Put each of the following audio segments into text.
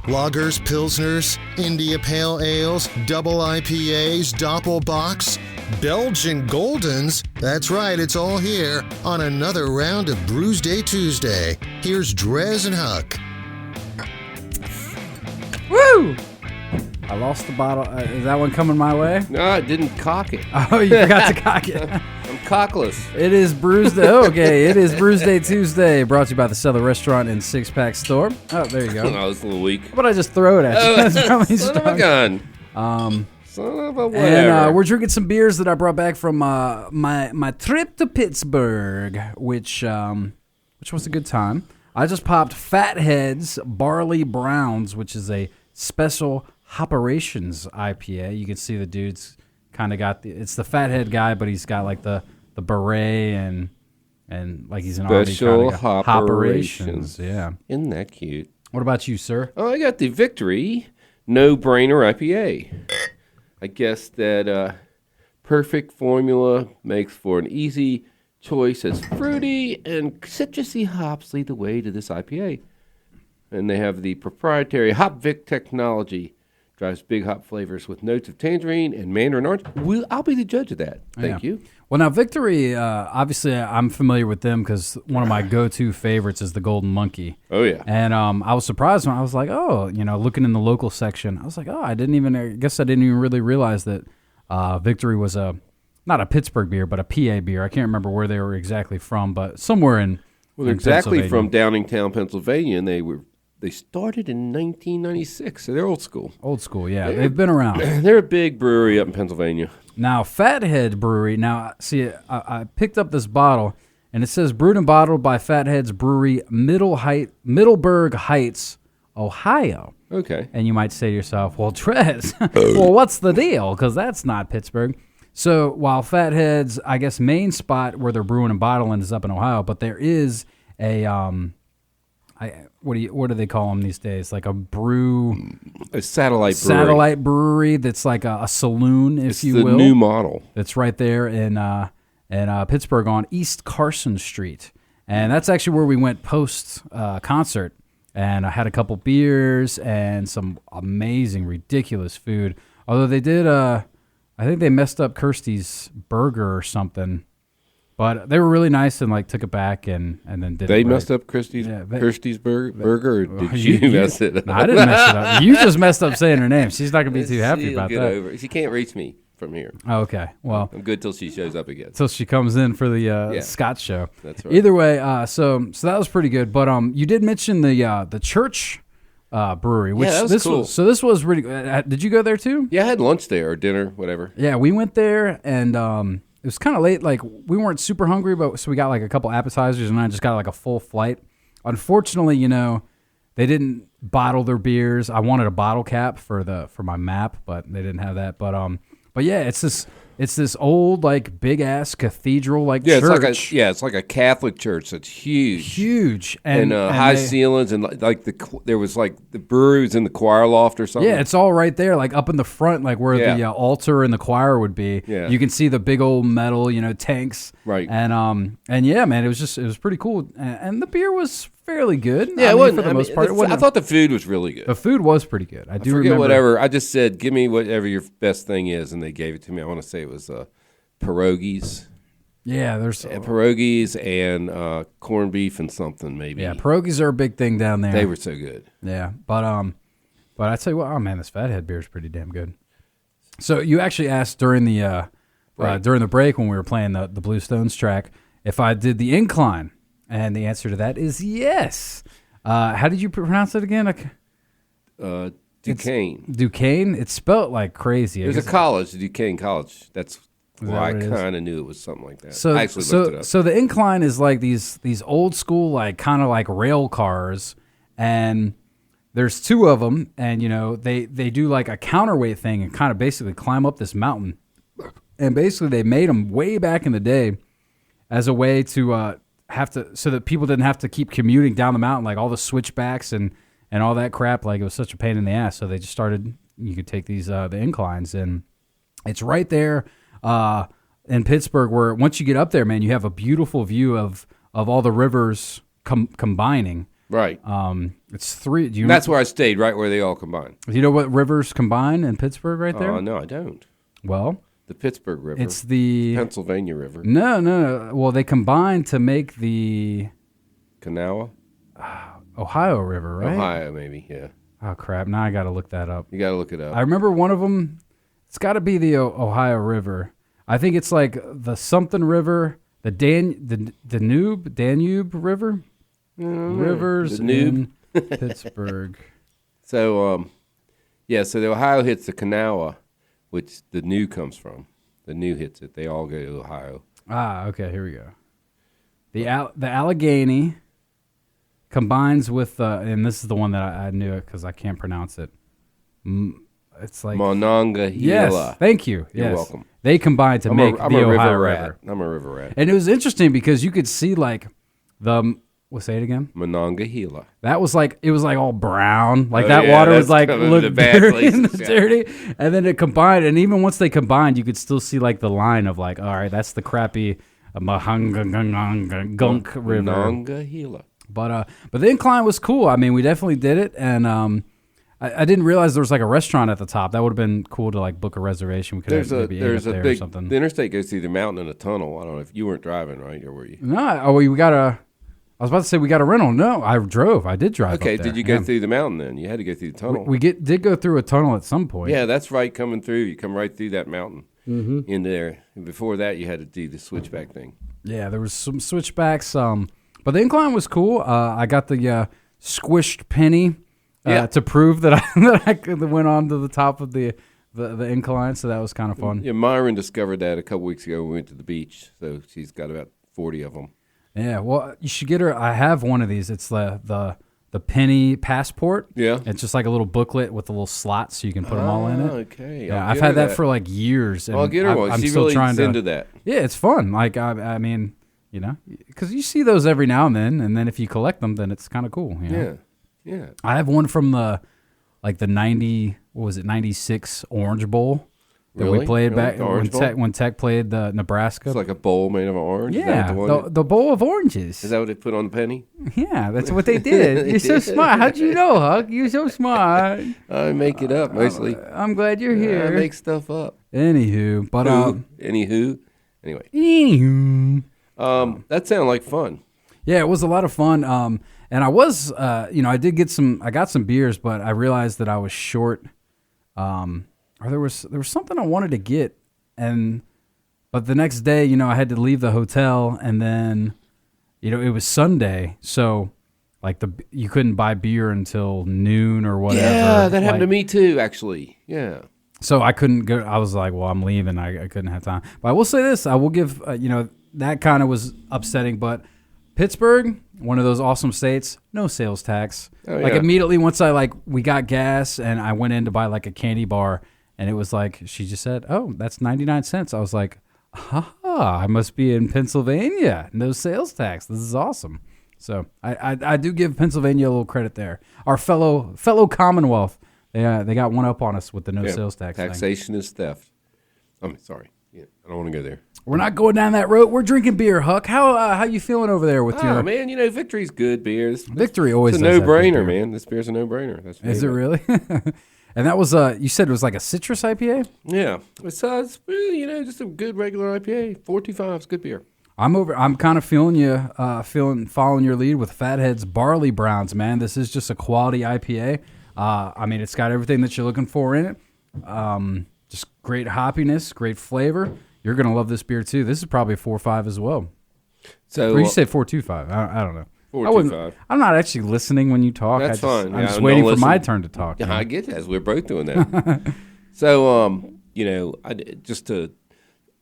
Lagers, Pilsners, India Pale Ales, Double IPAs, Doppelbocks, Belgian Goldens. That's right, it's all here on another round of Brewsday Tuesday. Here's Drez and Huck. Woo! I lost the bottle. Is that one coming my way? No, I didn't cock it. Oh, you forgot to cock it. I'm cockless. It is Brewsday. Okay, it is Brewsday Tuesday, brought to you by the Cellar Restaurant and Six Pack Store. Oh, there you go. Oh, it's a little weak. How about I just throw it at you? That's probably Son of a gun. Son of a whatever. And we're drinking some beers that I brought back from my trip to Pittsburgh, which was a good time. I just popped Fathead's Barley Browns, which is a special Operations IPA. You can see the dude's kind of got it's the fathead guy, but he's got like the beret and like he's an special army kind of operations. Yeah, isn't that cute? What about you, sir? Oh, I got the Victory No Brainer IPA. I guess that perfect formula makes for an easy choice as fruity and citrusy hops lead the way to this IPA. And they have the proprietary Hop Vic technology. Drives big hop flavors with notes of tangerine and mandarin orange. I'll be the judge of that. Thank you. Well, now, Victory, obviously, I'm familiar with them because one of my go-to favorites is the Golden Monkey. Oh, yeah. And I was surprised when I was like, looking in the local section, I was like, I didn't even really realize that Victory was not a Pittsburgh beer, but a PA beer. I can't remember where they were exactly from, but somewhere in they're exactly from Downingtown, Pennsylvania, and they started in 1996, so they're old school. Old school, yeah. They've been around. They're a big brewery up in Pennsylvania. Now, Fathead Brewery. Now, see, I picked up this bottle, and it says brewed and bottled by Fathead's Brewery, Middleburg Heights, Ohio. Okay. And you might say to yourself, well, Trez, well, what's the deal? Because that's not Pittsburgh. So while Fathead's, I guess, main spot where they're brewing and bottling is up in Ohio, but there is a what do they call them these days? Like a satellite brewery that's like a saloon, if you will. It's the new model. It's right there in Pittsburgh on East Carson Street, and that's actually where we went post concert. And I had a couple beers and some amazing, ridiculous food. Although they did, I think they messed up Kirsty's burger or something. But they were really nice and like took it back and then did they it. They messed up Kirsty's burger, or did you mess it up? No, I didn't mess it up. You just messed up saying her name. She's not going to be too happy about that. She can't reach me from here. Oh, okay. Well, I'm good till she shows up again. Till she comes in for the Scott show. That's right. Either way, so that was pretty good. But you did mention the church brewery, which that was cool. This was really good. Did you go there too? Yeah, I had lunch there or dinner, whatever. Yeah, we went there and it was kind of late. Like we weren't super hungry, but so we got like a couple appetizers, and I just got like a full flight. Unfortunately, they didn't bottle their beers. I wanted a bottle cap for my map, but they didn't have that. But yeah, it's this old like big ass cathedral like church. It's like a Catholic church that's huge, and high ceilings, and like there was like the brewery was in the choir loft or something. Yeah, it's all right there, like up in the front, like where the altar and the choir would be. Yeah. You can see the big old metal, tanks. Right. And yeah, man, it was pretty cool, and the beer was fairly good. Yeah, it wasn't for the most part. I thought the food was really good. The food was pretty good. I do remember whatever. I just said, give me whatever your best thing is, and they gave it to me. I want to say it was pierogies. Yeah, there's pierogies and corned beef and something maybe. Yeah, pierogies are a big thing down there. They were so good. Yeah, but I tell you what, oh man, this Fathead beer is pretty damn good. So you actually asked during the during the break when we were playing the Blue Stones track if I did the incline. And the answer to that is yes. How did you pronounce it again? Duquesne. Duquesne? It's spelled like crazy. There's a college, Duquesne College. That's why I kind of knew it was something like that. So, I actually looked it up. So the incline is like these old school, like kind of like rail cars. And there's two of them. And, they do like a counterweight thing and kind of basically climb up this mountain. And basically they made them way back in the day as a way to... so that people didn't have to keep commuting down the mountain, like all the switchbacks and all that crap. Like it was such a pain in the ass. So they just started. You could take these the inclines, and it's right there in Pittsburgh. Where once you get up there, man, you have a beautiful view of all the rivers combining. Right. It's three. Do you? That's where I stayed, right where they all combine. Do you know what rivers combine in Pittsburgh right there? No, I don't. Well, The Pittsburgh River. it's the Pennsylvania River. No. Well, they combine to make the Kanawha? Ohio River, right? Ohio, maybe, yeah. Oh crap! Now I got to look that up. You got to look it up. I remember one of them. It's got to be the Ohio River. I think it's like the something river, the Danube River, rivers in Pittsburgh. So, so the Ohio hits the Kanawha, which the New comes from. The New hits it. They all go to Ohio. Okay, here we go. The Allegheny combines with, and this is the one that I knew it because I can't pronounce it. It's like Monongahela. Yes, thank you. You're yes. welcome. They combined to make the Ohio River. I'm a river rat. And it was interesting because you could see like we'll say it again. Monongahela. That was like, it was like all brown. Like that water was like looked bad dirty, dirty. And then it combined. And even once they combined, you could still see like the line of like, all right, that's the crappy Mahangunk River. Monongahela. But the incline was cool. I mean, we definitely did it. And I didn't realize there was like a restaurant at the top. That would have been cool to like book a reservation. We could have maybe ate up there or something. The interstate goes through the mountain in a tunnel. I don't know if you weren't driving, right? Or were you? No, I was about to say we got a rental. No, I drove. I did drive. Okay, up there. did you go through the mountain then? You had to go through the tunnel. We did go through a tunnel at some point. Yeah, that's right. Coming through, you come right through that mountain in there. And before that, you had to do the switchback thing. Yeah, there was some switchbacks. But the incline was cool. I got the squished penny to prove that I went on to the top of the incline. So that was kind of fun. Yeah, Myron discovered that a couple weeks ago when we went to the beach. So she's got about 40 of them. Yeah, well, you should get her. I have one of these. It's the penny passport. Yeah, it's just like a little booklet with a little slot so you can put them all in it. Okay, yeah, I've had that for like years. And I'll get her one. I'm she still really trying into that. Yeah, it's fun. Like I mean, you know, because you see those every now and then if you collect them, then it's kind of cool. You know? Yeah. I have one from the 96 Orange Bowl. That we played back when Tech played the Nebraska. It's like a bowl made of orange. Yeah, the bowl of oranges. Is that what they put on the penny? Yeah, that's what they did. You're so smart. How'd you know, Huck? You're so smart. I make it up mostly. I'm glad you're here. I make stuff up. Anywho, but anyway. That sounded like fun. Yeah, it was a lot of fun. And I was, I got some beers, but I realized that I was short. Or there was something I wanted to get, but the next day, I had to leave the hotel, and then, it was Sunday, so like you couldn't buy beer until noon or whatever. Yeah, that happened to me too, actually. Yeah. So I couldn't go. I was like, well, I'm leaving. I couldn't have time. But I will say this: I will give. That kind of was upsetting, but Pittsburgh, one of those awesome states, no sales tax. Oh, like immediately once we got gas and I went in to buy like a candy bar. And it was like, she just said, oh, that's 99 cents. I was like, I must be in Pennsylvania. No sales tax. This is awesome. So I do give Pennsylvania a little credit there. Our fellow Commonwealth, they got one up on us with the no sales tax Taxation thing. Is theft. I'm sorry. Yeah, I don't want to go there. We're not going down that road. We're drinking beer, Huck. How you feeling over there with your... Oh, man, Victory's good beer. Victory always It's a no-brainer, man. This beer's a no-brainer. Is it really? And that was, you said it was like a citrus IPA? Yeah. It's really, just a good regular IPA. 425 is good beer. I'm kind of following your lead with Fathead's Barley Browns, man. This is just a quality IPA. It's got everything that you're looking for in it. Just great hoppiness, great flavor. You're going to love this beer, too. This is probably 4.5 as well. So, or you say 4.25. I don't know. 4.25. I'm not actually listening when you talk. That's fine. I'm just waiting for my turn to talk. Yeah, I get that. We're both doing that. So,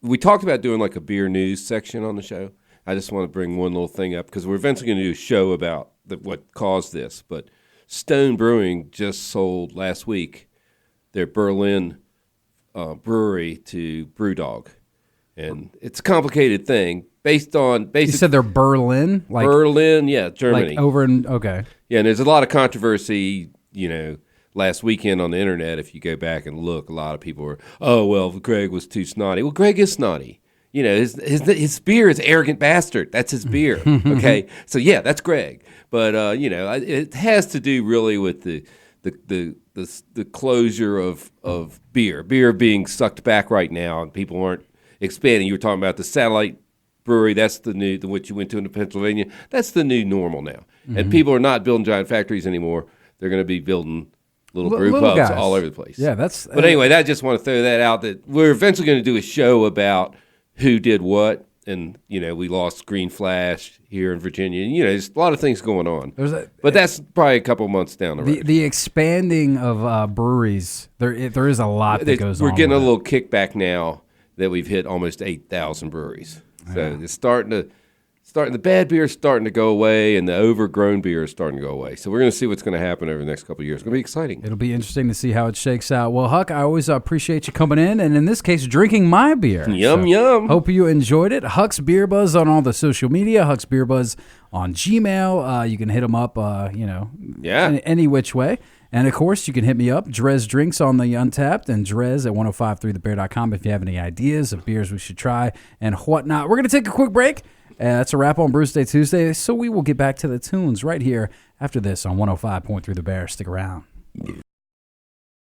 we talked about doing like a beer news section on the show. I just want to bring one little thing up because we're eventually going to do a show about what caused this. But Stone Brewing just sold last week their Berlin brewery to Brewdog. And it's a complicated thing. Based on you said they're Berlin, Berlin, yeah, Germany. Like over in okay, yeah, and there's a lot of controversy. Last weekend on the internet, if you go back and look, a lot of people were, oh well, Greg was too snotty. Well, Greg is snotty. his beer is Arrogant Bastard. That's his beer. Okay, so yeah, that's Greg. But it has to do really with the closure of beer being sucked back right now, and people aren't expanding. You were talking about the satellite brewery. That's the what you went to in Pennsylvania. That's the new normal now, and people are not building giant factories anymore. They're going to be building little brew pubs guys. All over the place. Yeah, that's. But anyway, I just want to throw that out. That we're eventually going to do a show about who did what, and we lost Green Flash here in Virginia. And, there's a lot of things going on. But that's probably a couple months down the road. The expanding of breweries, there is a lot that goes on. We're getting a little kickback now that we've hit almost 8,000 breweries. So it's starting. The bad beer is starting to go away, and the overgrown beer is starting to go away. So we're going to see what's going to happen over the next couple of years. It's going to be exciting. It'll be interesting to see how it shakes out. Well, Huck, I always appreciate you coming in, and in this case, drinking my beer. Yum. Hope you enjoyed it. Huck's Beer Buzz on all the social media. Huck's Beer Buzz on Gmail. You can hit him up, any which way. And, of course, you can hit me up, Drez Drinks on the Untapped, and Drez at 1053thebear.com if you have any ideas of beers we should try and whatnot. We're going to take a quick break. That's a wrap on Brewsday Tuesday, so we will get back to the tunes right here after this on 105.3 The Bear. Stick around.